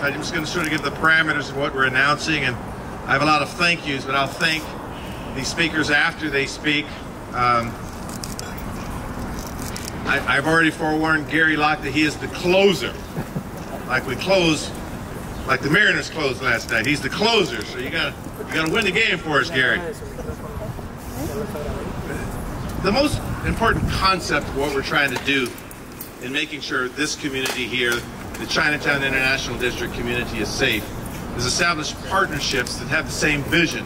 I'm just going to sort of give the parameters of what we're announcing, and I have a lot of thank yous, but I'll thank the speakers after they speak. I've already forewarned Gary Locke that he is the closer. Like we close, like the Mariners closed last night. He's the closer, so you gotta win the game for us, Gary. The most important concept of what we're trying to do in making sure this community here, the Chinatown International District community, is safe, is establish partnerships that have the same vision.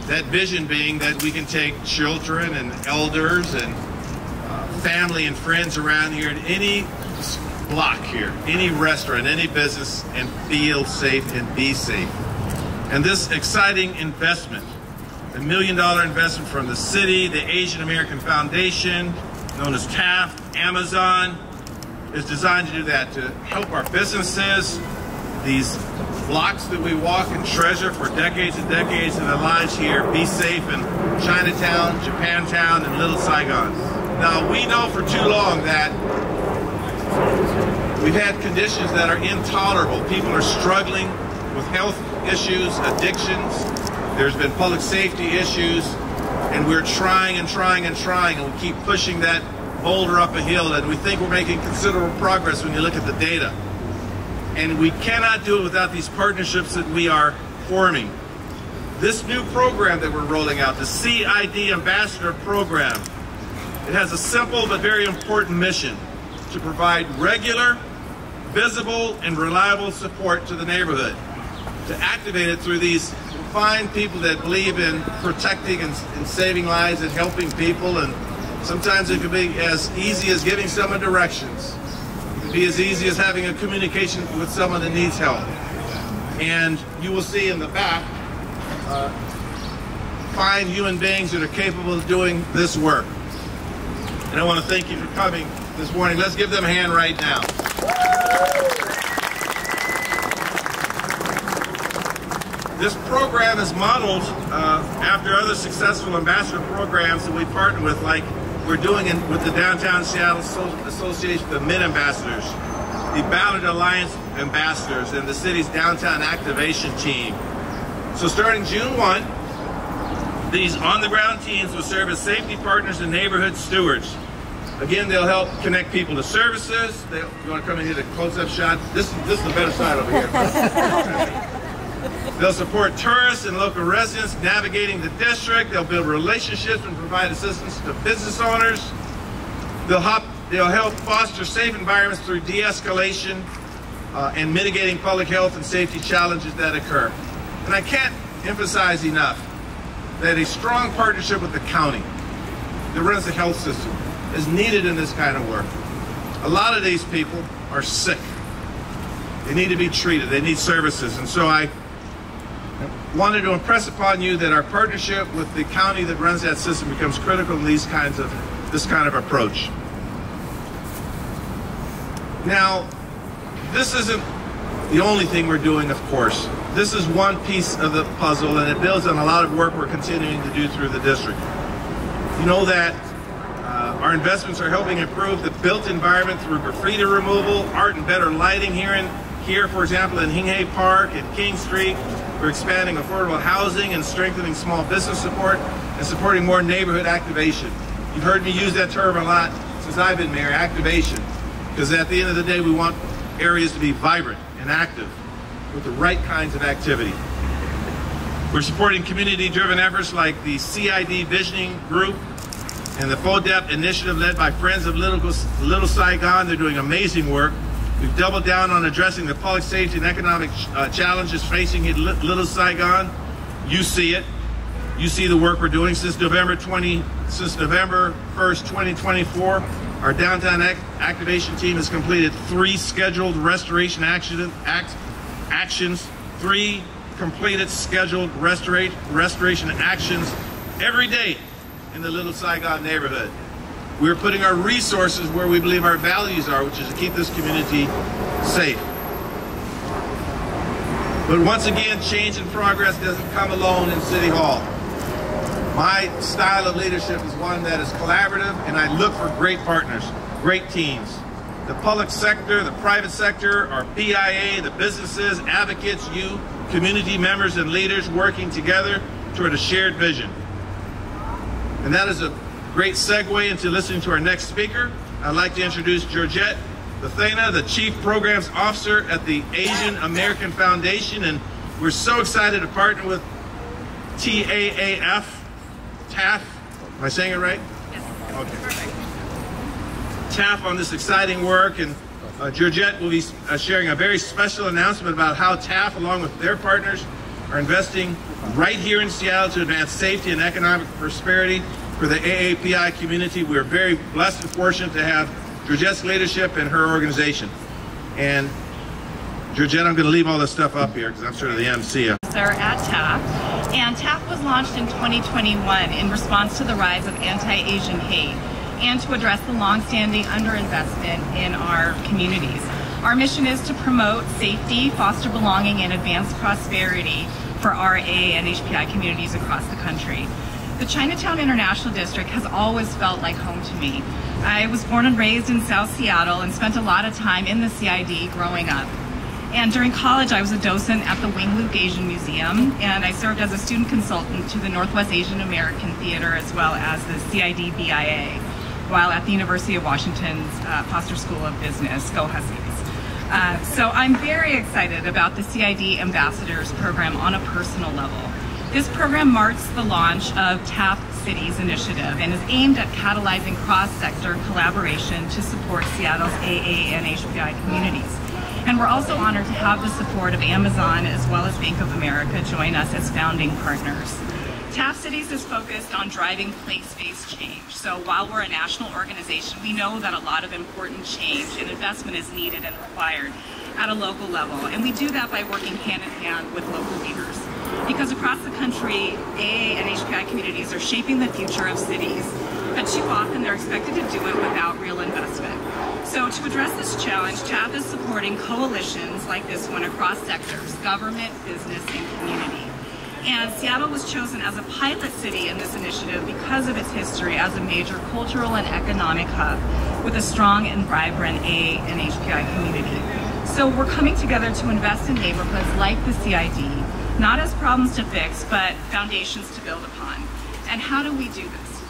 That vision being that we can take children and elders and family and friends around here in any block here, any restaurant, any business, and feel safe and be safe. And this exciting investment, $1 million investment from the city, the Asian American Foundation, known as Taft, Amazon, is designed to do that, to help our businesses, these blocks that we walk and treasure for decades and decades in the lives here, be safe in Chinatown, Japantown, and Little Saigon. Now, we know for too long that we've had conditions that are intolerable. People are struggling with health issues, addictions. There's been public safety issues, and we're trying and trying and trying, and we keep pushing that boulder up a hill, and we think we're making considerable progress when you look at the data. And we cannot do it without these partnerships that we are forming. This new program that we're rolling out, the CID Ambassador Program, it has a simple but very important mission: to provide regular, visible, and reliable support to the neighborhood, to activate it through these fine people that believe in protecting and saving lives and helping people. And sometimes it can be as easy as giving someone directions. It can be as easy as having a communication with someone that needs help. And you will see in the back fine human beings that are capable of doing this work. And I want to thank you for coming this morning. Let's give them a hand right now. This program is modeled after other successful ambassador programs that we partner with, like we're doing with the Downtown Seattle Association, the MID Ambassadors, the Ballard Alliance Ambassadors, and the city's Downtown Activation Team. So starting June 1, these on-the-ground teams will serve as safety partners and neighborhood stewards. Again, they'll help connect people to services. You want to come and hit a close-up shot? This is the better side over here. They'll support tourists and local residents navigating the district. They'll build relationships and provide assistance to business owners. They'll help foster safe environments through de-escalation and mitigating public health and safety challenges that occur. And I can't emphasize enough that a strong partnership with the county that runs the health system is needed in this kind of work. A lot of these people are sick. They need to be treated. They need services. And so I wanted to impress upon you that our partnership with the county that runs that system becomes critical in this kind of approach. Now, this isn't the only thing we're doing, of course. This is one piece of the puzzle, and it builds on a lot of work we're continuing to do through the district. You know that our investments are helping improve the built environment through graffiti removal, art and better lighting here, for example, in Hinghe Park and King Street. We're expanding affordable housing and strengthening small business support and supporting more neighborhood activation. You've heard me use that term a lot since I've been mayor, activation, because at the end of the day, we want areas to be vibrant and active with the right kinds of activity. We're supporting community-driven efforts like the CID Visioning Group and the FODEP initiative led by Friends of Little Saigon. They're doing amazing work. We've doubled down on addressing the public safety and economic challenges facing Little Saigon. You see it. You see the work we're doing. Since November 1st, 2024, our downtown activation team has completed 3 scheduled restoration actions, 3 completed scheduled restoration actions every day in the Little Saigon neighborhood. We're putting our resources where we believe our values are, which is to keep this community safe. But once again, change and progress doesn't come alone in City Hall. My style of leadership is one that is collaborative, and I look for great partners, great teams. the public sector, the private sector, our BIA, the businesses, advocates, you, community members and leaders working together toward a shared vision. And that is a great segue into listening to our next speaker. I'd like to introduce Georgette Bethena, the Chief Programs Officer at the Asian American Foundation, and we're so excited to partner with TAAF. TAF, am I saying it right? Yes. Okay. Perfect. TAF on this exciting work, and Georgette will be sharing a very special announcement about how TAF, along with their partners, are investing right here in Seattle to advance safety and economic prosperity for the AAPI community. We're very blessed and fortunate to have Georgette's leadership and her organization. And Georgette, I'm going to leave all this stuff up here because I'm sort of the MC. At TAF, and TAF was launched in 2021 in response to the rise of anti-Asian hate and to address the long-standing underinvestment in our communities. Our mission is to promote safety, foster belonging, and advance prosperity for our AA and HPI communities across the country. The Chinatown International District has always felt like home to me. I was born and raised in South Seattle and spent a lot of time in the CID growing up. And during college, I was a docent at the Wing Luke Asian Museum, and I served as a student consultant to the Northwest Asian American Theater as well as the CID BIA, while at the University of Washington's Foster School of Business. Go Huskies. So I'm very excited about the CID Ambassadors program on a personal level. This program marks the launch of TAF Cities initiative and is aimed at catalyzing cross-sector collaboration to support Seattle's AA and HPI communities. And we're also honored to have the support of Amazon as well as Bank of America join us as founding partners. TAF Cities is focused on driving place-based change. So while we're a national organization, we know that a lot of important change and investment is needed and required at a local level. And we do that by working hand in hand with local leaders. Because across the country, AA and HPI communities are shaping the future of cities, but too often they're expected to do it without real investment. So to address this challenge, TAF is supporting coalitions like this one across sectors, government, business, and community. And Seattle was chosen as a pilot city in this initiative because of its history as a major cultural and economic hub with a strong and vibrant AA and HPI community. So we're coming together to invest in neighborhoods like the CID, not as problems to fix, but foundations to build upon. And how do we do this?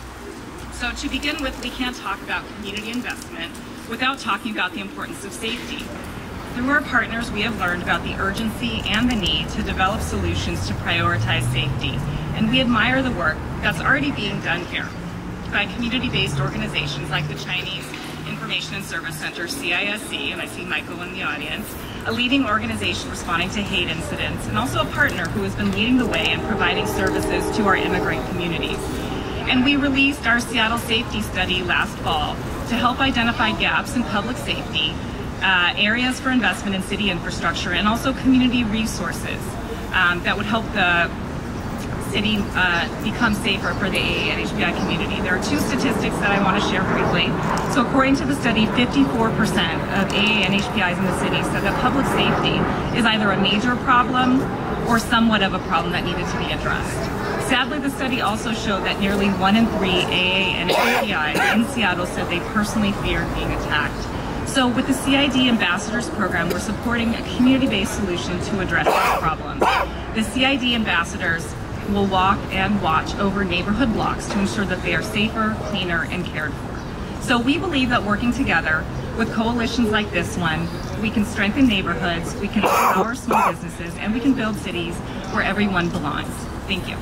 So to begin with, we can't talk about community investment without talking about the importance of safety. Through our partners, we have learned about the urgency and the need to develop solutions to prioritize safety. And we admire the work that's already being done here by community-based organizations like the Chinese Information and Service Center, CISC, and I see Michael in the audience, a leading organization responding to hate incidents, and also a partner who has been leading the way in providing services to our immigrant communities. And we released our Seattle Safety Study last fall to help identify gaps in public safety, areas for investment in city infrastructure, and also community resources that would help the city become safer for the AA and HPI community. There are two statistics that I want to share briefly. So according to the study, 54% of AA and HPIs in the city said that public safety is either a major problem or somewhat of a problem that needed to be addressed. Sadly, the study also showed that nearly 1 in 3 AA and HPIs in Seattle said they personally feared being attacked. So with the CID Ambassadors program, we're supporting a community-based solution to address this problem. The CID Ambassadors will walk and watch over neighborhood blocks to ensure that they are safer, cleaner, and cared for. So we believe that working together with coalitions like this one, we can strengthen neighborhoods, we can empower small businesses, and we can build cities where everyone belongs. Thank you.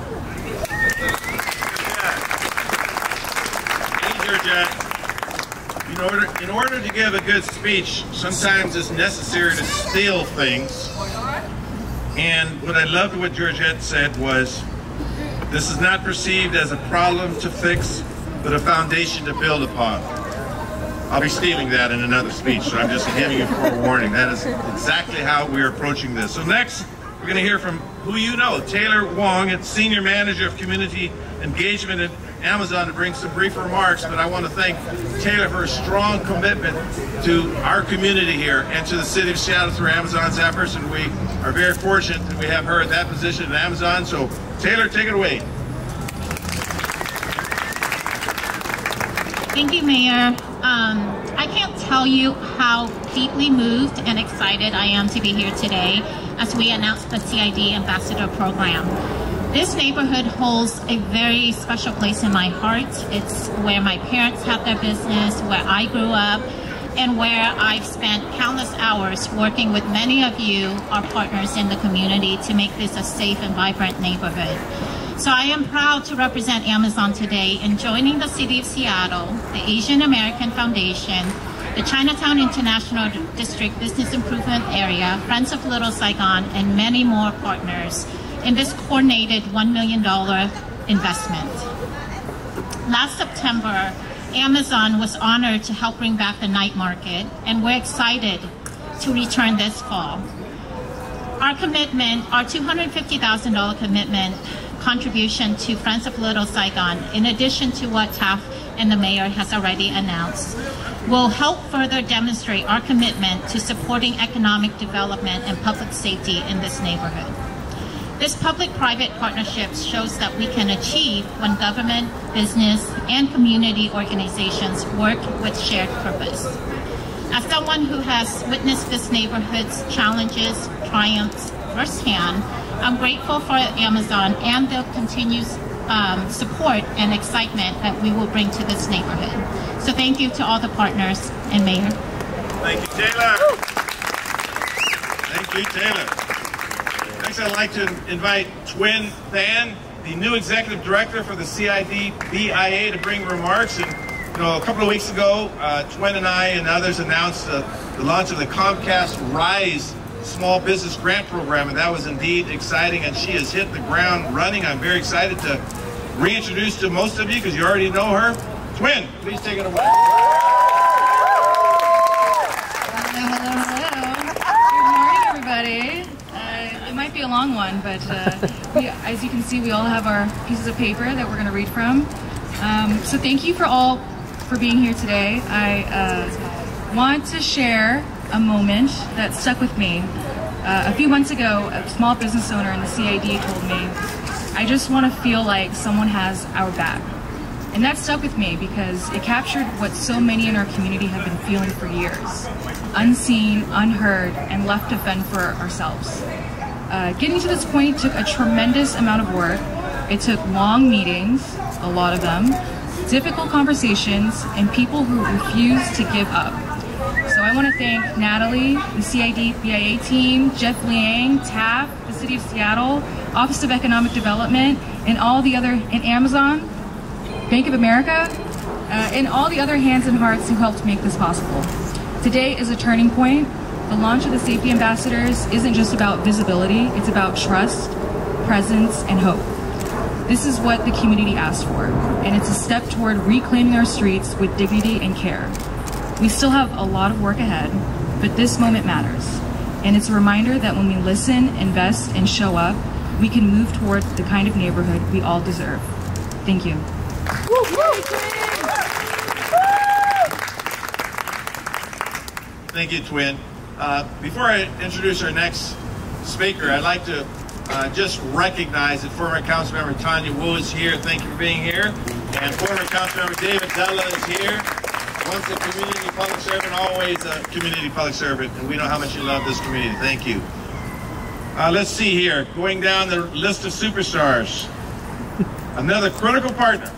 Hey, Georgette. In order to give a good speech, sometimes it's necessary to steal things. And what I loved what Georgette said was, this is not perceived as a problem to fix, but a foundation to build upon. I'll be stealing that in another speech, so I'm just giving you forewarning. That is exactly how we're approaching this. So next, we're going to hear from who you know, Taylor Wong, Senior Manager of Community Engagement at Amazon, to bring some brief remarks. But I want to thank Taylor for a strong commitment to our community here and to the city of Seattle through Amazon's efforts, and we are very fortunate that we have her at that position at Amazon. So Taylor, take it away. Thank you, Mayor. I can't tell you how deeply moved and excited I am to be here today as we announce the CID Ambassador Program. This neighborhood holds a very special place in my heart. It's where my parents had their business, where I grew up, and where I've spent countless hours working with many of you, our partners in the community, to make this a safe and vibrant neighborhood. So I am proud to represent Amazon today in joining the City of Seattle, the Asian American Foundation, the Chinatown International District Business Improvement Area, Friends of Little Saigon, and many more partners in this coordinated $1 million investment. Last September, Amazon was honored to help bring back the night market, and we're excited to return this fall. Our commitment, our $250,000 commitment contribution to Friends of Little Saigon, in addition to what TAF and the mayor has already announced, will help further demonstrate our commitment to supporting economic development and public safety in this neighborhood. This public-private partnership shows that we can achieve when government, business, and community organizations work with shared purpose. As someone who has witnessed this neighborhood's challenges, triumphs firsthand, I'm grateful for Amazon and the continued support and excitement that we will bring to this neighborhood. So thank you to all the partners and Mayor. Thank you, Taylor. Thank you, Taylor. Next, I'd like to invite Twin Than, the new Executive Director for the CID BIA, to bring remarks. And a couple of weeks ago, Twin and I and others announced the launch of the Comcast Rise Small Business Grant Program, and that was indeed exciting, and she has hit the ground running. I'm very excited to reintroduce to most of you, because you already know her. Twin, please take it away. Hello. Good morning, everybody. It might be a long one, but as you can see, we all have our pieces of paper that we're going to read from. So thank you for being here today. I want to share a moment that stuck with me. A few months ago, a small business owner in the CID told me, "I just want to feel like someone has our back." And that stuck with me because it captured what so many in our community have been feeling for years. Unseen, unheard, and left to fend for ourselves. Getting to this point took a tremendous amount of work. It took long meetings, a lot of them, difficult conversations, and people who refused to give up. So I want to thank Natalie, the CID BIA team, Jeff Liang, TAF, the City of Seattle, Office of Economic Development, and all the other, and Amazon, Bank of America, and all the other hands and hearts who helped make this possible. Today is a turning point. The launch of the Safety Ambassadors isn't just about visibility, it's about trust, presence, and hope. This is what the community asked for, and it's a step toward reclaiming our streets with dignity and care. We still have a lot of work ahead, but this moment matters. And it's a reminder that when we listen, invest, and show up, we can move toward the kind of neighborhood we all deserve. Thank you. Thank you, Twin. Before I introduce our next speaker, I'd like to just recognize that former Councilmember Tanya Wu is here. Thank you for being here. And former Councilmember David Della is here. Once a community public servant, always a community public servant. And we know how much you love this community. Thank you. Let's see here. Going down the list of superstars. Another critical partner,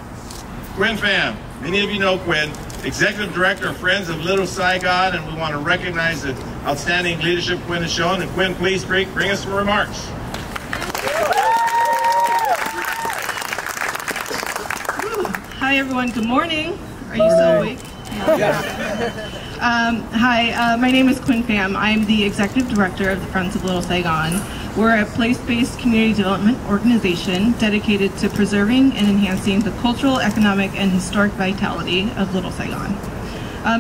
Quinn Pham. Many of you know Quinn, Executive Director of Friends of Little Saigon, and we want to recognize the outstanding leadership Quinn has shown. And Quinn, please bring us some remarks. Hi everyone, good morning. Are you still awake? Hi, my name is Quinn Pham. I'm the Executive Director of the Friends of Little Saigon. We're a place-based community development organization dedicated to preserving and enhancing the cultural, economic, and historic vitality of Little Saigon.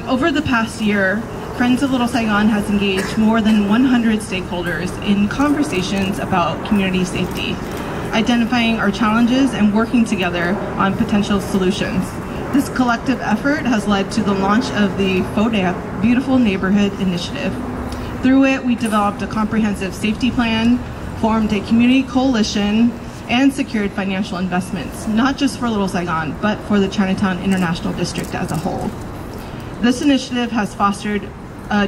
Over the past year, Friends of Little Saigon has engaged more than 100 stakeholders in conversations about community safety, identifying our challenges and working together on potential solutions. This collective effort has led to the launch of the FODAP Beautiful Neighborhood Initiative. Through it, we developed a comprehensive safety plan, formed a community coalition, and secured financial investments, not just for Little Saigon, but for the Chinatown International District as a whole. This initiative has fostered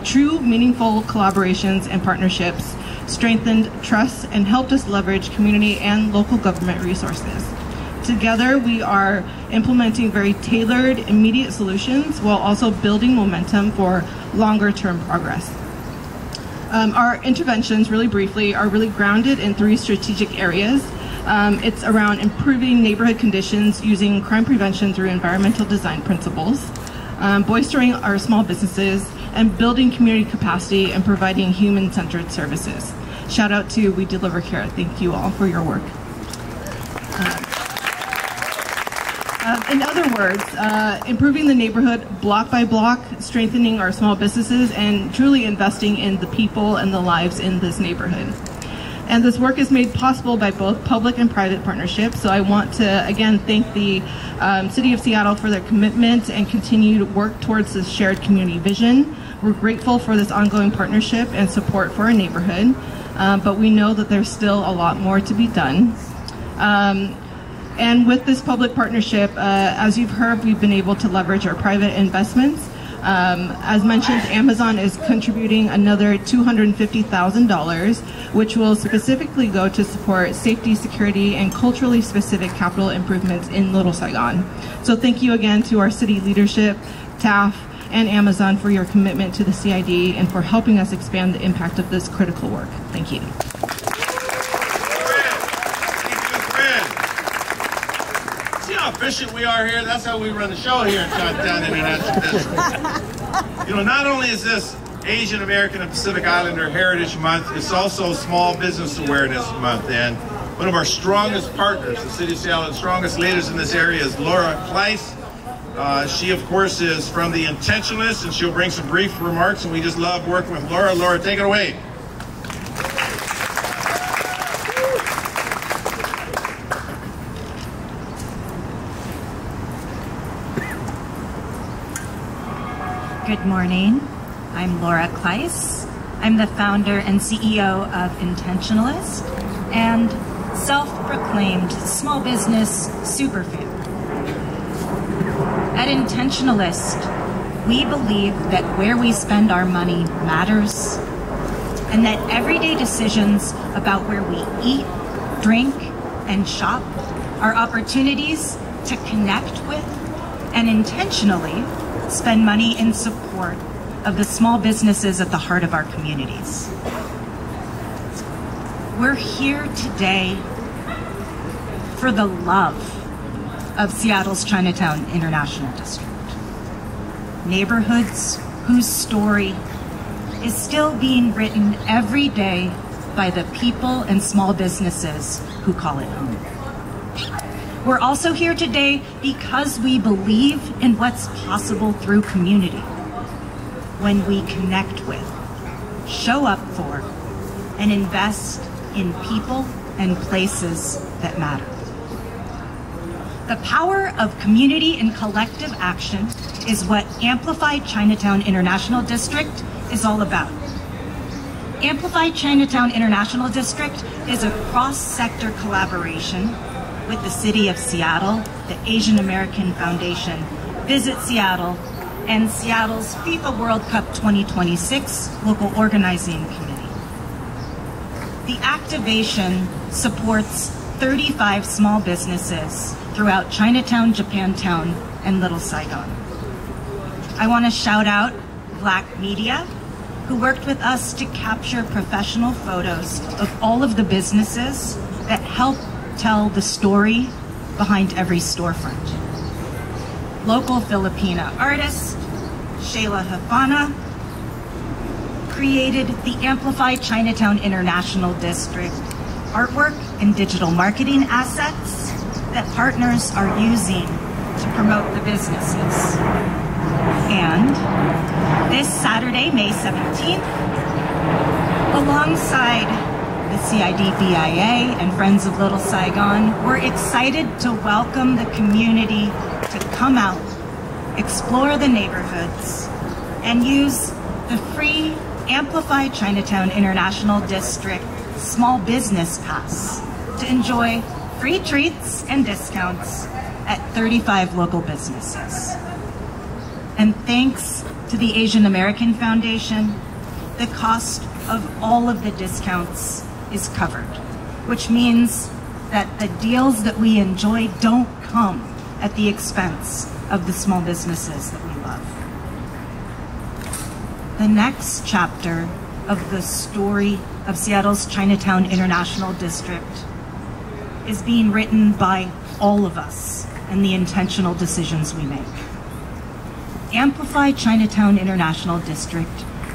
true, meaningful collaborations and partnerships, strengthened trust, and helped us leverage community and local government resources. Together, we are implementing very tailored, immediate solutions while also building momentum for longer-term progress. Our interventions, really briefly, are really grounded in 3 strategic areas. It's around improving neighborhood conditions using crime prevention through environmental design principles, bolstering our small businesses, and building community capacity and providing human-centered services. Shout out to We Deliver Care. Thank you all for your work. In other words, improving the neighborhood block by block, strengthening our small businesses, and truly investing in the people and the lives in this neighborhood. And this work is made possible by both public and private partnerships. So I want to, again, thank the City of Seattle for their commitment and continued work towards this shared community vision. We're grateful for this ongoing partnership and support for our neighborhood, but we know that there's still a lot more to be done. And with this public partnership, as you've heard, we've been able to leverage our private investments. As mentioned, Amazon is contributing another $250,000, which will specifically go to support safety, security, and culturally specific capital improvements in Little Saigon. So thank you again to our city leadership, staff, and Amazon for your commitment to the CID and for helping us expand the impact of this critical work. Thank you. See how efficient we are here? That's how we run the show here in Chinatown International District. You know, not only is this Asian American and Pacific Islander Heritage Month, it's also Small Business Awareness Month. And one of our strongest partners, the City of Seattle, the strongest leaders in this area is Laura Kleiss. She, of course, is from The Intentionalists, and she'll bring some brief remarks, and we just love working with Laura. Laura, take it away. Good morning. I'm Laura Kleiss. I'm the founder and CEO of Intentionalist and self-proclaimed small business superfan. At Intentionalist, we believe that where we spend our money matters, and that everyday decisions about where we eat, drink, and shop are opportunities to connect with and intentionally spend money in support of the small businesses at the heart of our communities. We're here today for the love of Seattle's Chinatown International District. Neighborhoods whose story is still being written every day by the people and small businesses who call it home. We're also here today because we believe in what's possible through community. When we connect with, show up for, and invest in people and places that matter. The power of community and collective action is what Amplify Chinatown International District is all about. Amplify Chinatown International District is a cross-sector collaboration with the City of Seattle, the Asian American Foundation, Visit Seattle, and Seattle's FIFA World Cup 2026 local organizing committee. The activation supports 35 small businesses throughout Chinatown, Japantown, and Little Saigon. I want to shout out Black Media, who worked with us to capture professional photos of all of the businesses that help tell the story behind every storefront. Local Filipina artist, Shayla Hafana, created the Amplify Chinatown International District artwork and digital marketing assets that partners are using to promote the businesses. And this Saturday, May 17th, alongside the CID-BIA and Friends of Little Saigon, we're excited to welcome the community to come out, explore the neighborhoods, and use the free Amplify Chinatown International District Small Business Pass to enjoy free treats and discounts at 35 local businesses. And thanks to the Asian American Foundation, the cost of all of the discounts is covered, which means that the deals that we enjoy don't come at the expense of the small businesses that we love. The next chapter of the story of Seattle's Chinatown International District is being written by all of us and the intentional decisions we make. Amplify Chinatown International District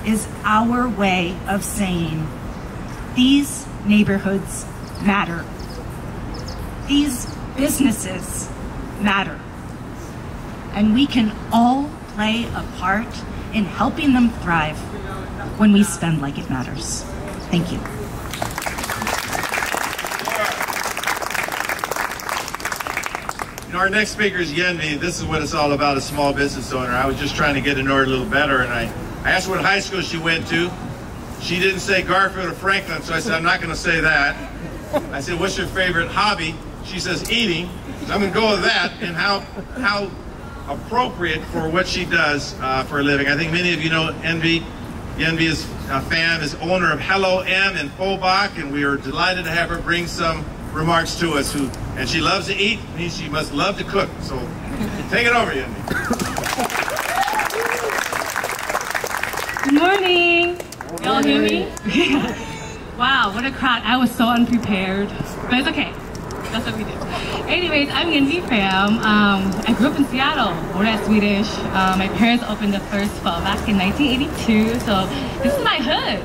is our way of saying these neighborhoods matter. These businesses matter. And we can all play a part in helping them thrive when we spend like it matters. Thank you. Our next speaker is Yenvi. This is what it's all about, a small business owner. I was just trying to get to know her a little better, and I asked what high school she went to. She didn't say Garfield or Franklin, so I said, I'm not going to say that. I said, what's your favorite hobby? She says, eating. So I'm going to go with that, and how appropriate for what she does for a living. I think many of you know Yenvi. Yenvi is a fan, is owner of Hello M in Fobach, and we are delighted to have her bring some remarks to us. And she loves to eat, means she must love to cook. So take it over, Yenvi. Good morning. Y'all hear me? Wow, what a crowd. I was so unprepared. But it's okay. That's what we do. Anyways, I'm Yenvi Pham. I grew up in Seattle, born at Swedish. My parents opened the first Fobach in 1982, so this is my hood.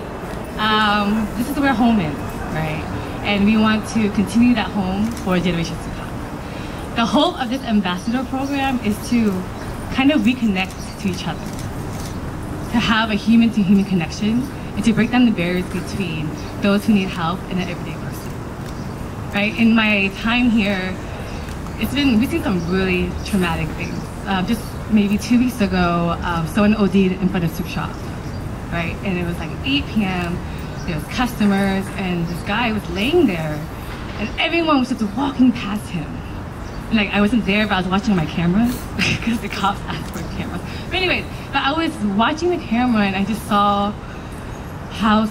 This is where home is, right? And we want to continue that home for generations to come. The hope of this ambassador program is to kind of reconnect to each other, to have a human-to-human connection, and to break down the barriers between those who need help and an everyday person. Right? In my time here, we've seen some really traumatic things. Just maybe 2 weeks ago, someone OD'd in front of Soup Shop, right? And it was like 8 p.m. There was customers, and this guy was laying there, and everyone was just walking past him. And like, I wasn't there, but I was watching my cameras because the cops asked for cameras. But anyways, I was watching the camera, and I just saw how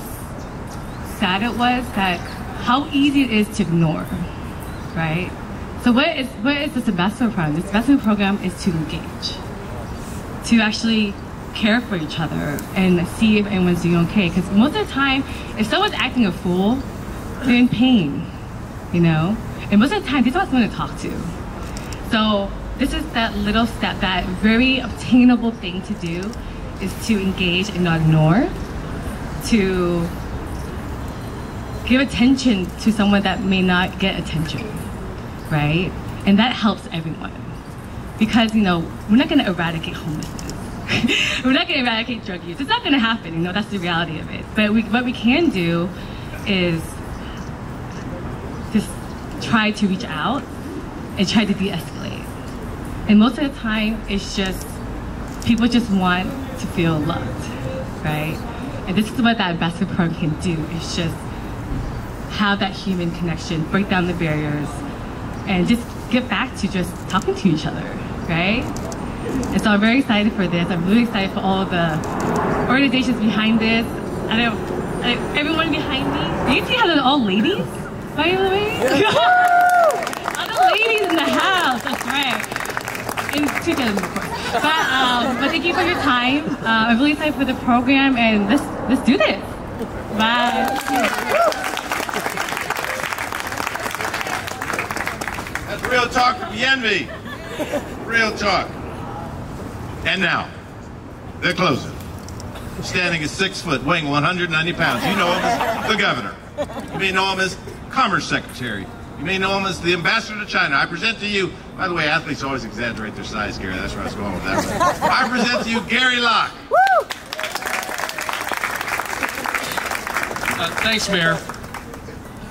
sad it was, that how easy it is to ignore, right? So what is this ambassador program? This ambassador program is to engage, to actually care for each other and see if anyone's doing okay. Because most of the time, if someone's acting a fool, they're in pain, you know? And most of the time, they don't have someone to talk to. So this is that little step, that very obtainable thing to do, is to engage and not ignore, to give attention to someone that may not get attention, right? And that helps everyone. Because, you know, we're not gonna eradicate homelessness. We're not gonna eradicate drug use. It's not gonna happen, you know, that's the reality of it. But what we can do is just try to reach out and try to de-escalate. And most of the time, it's just, people just want to feel loved, right? And this is what that ambassador program can do, is just have that human connection, break down the barriers, and just get back to just talking to each other, right? And so I'm very excited for this. I'm really excited for all the organizations behind this. Everyone behind me. Do you see how they're all ladies, by the way? All the ladies in the house, that's right. And two gentlemen, of course. But thank you for your time. I'm really excited for the program, and let's do this. Bye. That's real talk from Yenvi. Real talk. And now, the closer. Standing at 6 foot, weighing 190 pounds. You know him as the governor. You may know him as Commerce Secretary. You may know him as the ambassador to China. I present to you, by the way, athletes always exaggerate their size, Gary. That's where I was going with that one. I present to you Gary Locke. Thanks, Mayor.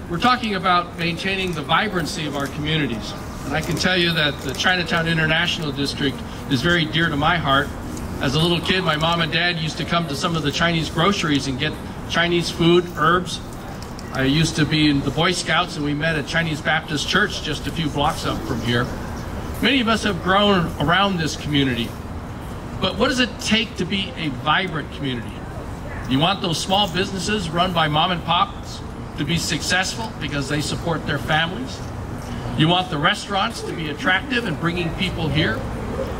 We're talking about maintaining the vibrancy of our communities. And I can tell you that the Chinatown International District is very dear to my heart. As a little kid, my mom and dad used to come to some of the Chinese groceries and get Chinese food, herbs. I used to be in the Boy Scouts, and we met at Chinese Baptist Church just a few blocks up from here. Many of us have grown around this community. But what does it take to be a vibrant community? You want those small businesses run by mom and pops to be successful because they support their families. You want the restaurants to be attractive and bringing people here.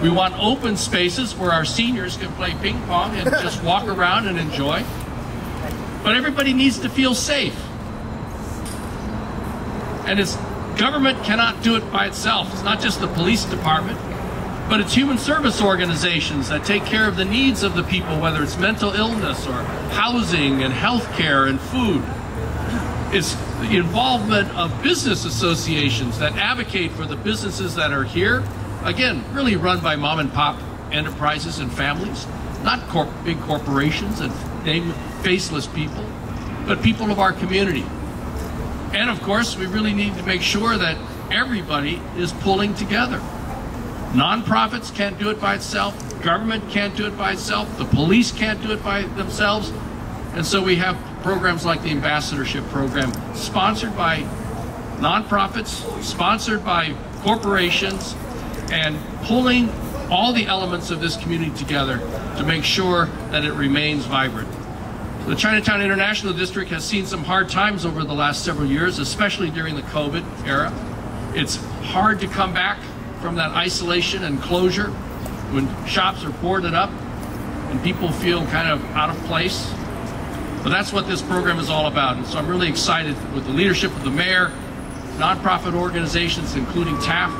We want open spaces where our seniors can play ping pong and just walk around and enjoy. But everybody needs to feel safe. And government cannot do it by itself. It's not just the police department, but it's human service organizations that take care of the needs of the people, whether it's mental illness or housing and health care and food. It's the involvement of business associations that advocate for the businesses that are here. Again, really run by mom and pop enterprises and families, not big corporations and faceless people, but people of our community. And of course, we really need to make sure that everybody is pulling together. Nonprofits can't do it by itself. Government can't do it by itself. The police can't do it by themselves. And so we have programs like the Ambassadorship Program, sponsored by nonprofits, sponsored by corporations, and pulling all the elements of this community together to make sure that it remains vibrant. The Chinatown International District has seen some hard times over the last several years, especially during the COVID era. It's hard to come back from that isolation and closure when shops are boarded up and people feel kind of out of place. But that's what this program is all about. And so I'm really excited with the leadership of the mayor, nonprofit organizations, including TAF,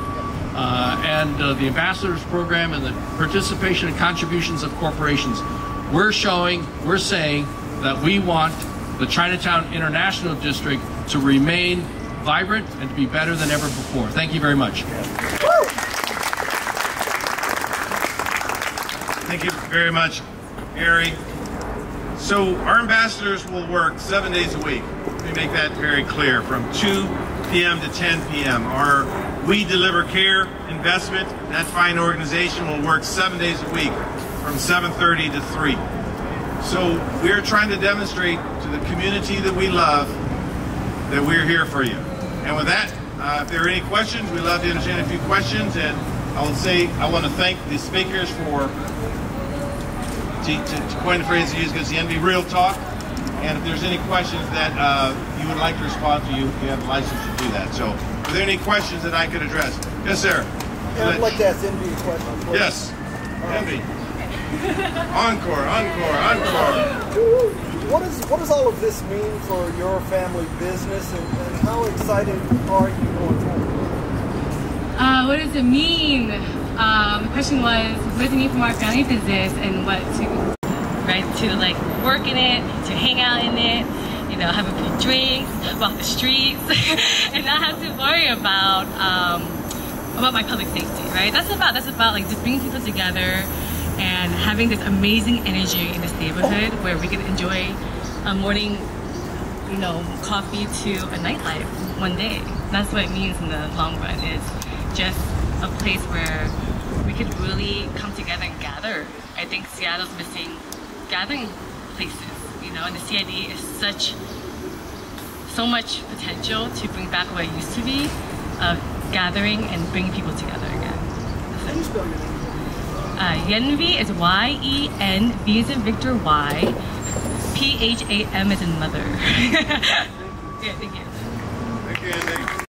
and the Ambassadors Program, and the participation and contributions of corporations. We're saying that we want the Chinatown International District to remain vibrant and to be better than ever before. Thank you very much. Thank you very much, Gary. So our ambassadors will work 7 days a week. Let me make that very clear, from 2 p.m. to 10 p.m. Our We Deliver Care investment, that fine organization, will work 7 days a week from 7:30 to 3. So we're trying to demonstrate to the community that we love that we're here for you. And with that, if there are any questions, we'd love to entertain a few questions. And I want to thank the speakers for, to coin the phrase to use, because the NV Real Talk. And if there's any questions that you would like to respond to, you have the license to do that. So are there any questions that I could address? Yes, sir. Yeah, I'd like to ask Envy a question. Please. Yes. Envy. Encore, encore, encore. What does all of this mean for your family business, and how excited are you going forward? What does it mean? The question was, what does it mean for our family business, and what to like work in it, to hang out in it, you know, have a few drinks, walk the streets, and not have to worry about my public safety, right? That's about like just bringing people together and having this amazing energy in this neighborhood where we can enjoy a morning, you know, coffee to a nightlife one day. That's what it means in the long run. It's just a place where we could really come together and gather. I think Seattle's missing gathering places, you know, and the CID is so much potential to bring back what it used to be, of gathering and bringing people together again. How do you spell your name? Yenvi is Y-E-N, V as in Victor, Y, P-H-A-M as in mother. Yeah, thank you. Thank you, Andy.